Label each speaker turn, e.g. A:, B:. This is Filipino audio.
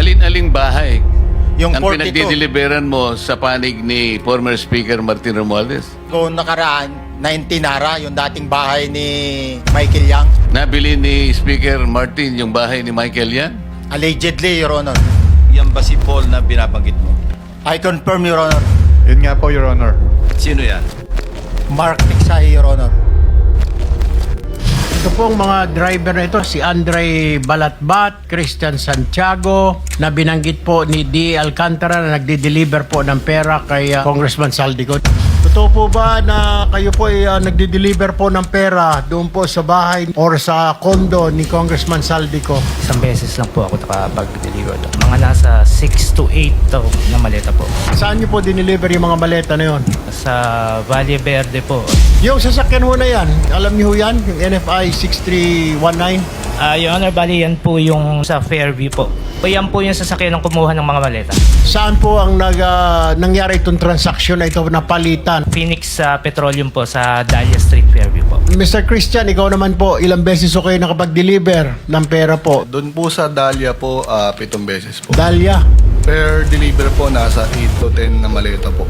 A: Alin-aling bahay
B: Yung
A: ang
B: 42.
A: pinagdideliveran mo sa panig ni former Speaker Martin Romualdez?
B: Kung nakaraan, 19 Nara, yung dating bahay ni Michael Yang.
A: Nabili ni Speaker Martin yung bahay ni Michael yan?
B: Allegedly, Your Honor.
C: Yan ba si Paul na binabanggit mo?
B: I confirm, Your Honor.
D: Yun nga po, Your Honor.
C: Sino yan?
B: Mark Tiksahi, Your Honor.
E: Ito pong mga driver na ito, si Andre Balatbat, Christian Santiago, na binanggit po ni D. Alcantara na nagde-deliver po ng pera kay Congressman Saldico. Totoo po ba na kayo po ay nagde-deliver po ng pera doon po sa bahay or sa condo ni Congressman Saldico?
F: Isang beses lang po ako nakapag-deliver. Mga nasa 6 to 8 daw na maleta po.
E: Saan niyo po dineliver yung mga maleta na yon?
F: Sa Valle Verde po.
E: Yung sasakyan ho na yan, alam niyo ho yan? Yung NFI 6319?
F: Your Honor, bali yan po yung sa Fairview po. Yan po yung sasakyan ng kumuha ng mga maleta.
E: Saan po ang nangyari itong transaksyon na ito na palitan?
F: Phoenix Petroleum po sa Dahlia Street, Fairview po.
E: Mr. Christian, ikaw naman po, ilang beses ho kayo nakapag-deliver ng pera po?
D: Doon po sa Dahlia po, 7 beses po.
E: Dahlia.
D: Per deliver po, nasa 8 to 10 na maleta po.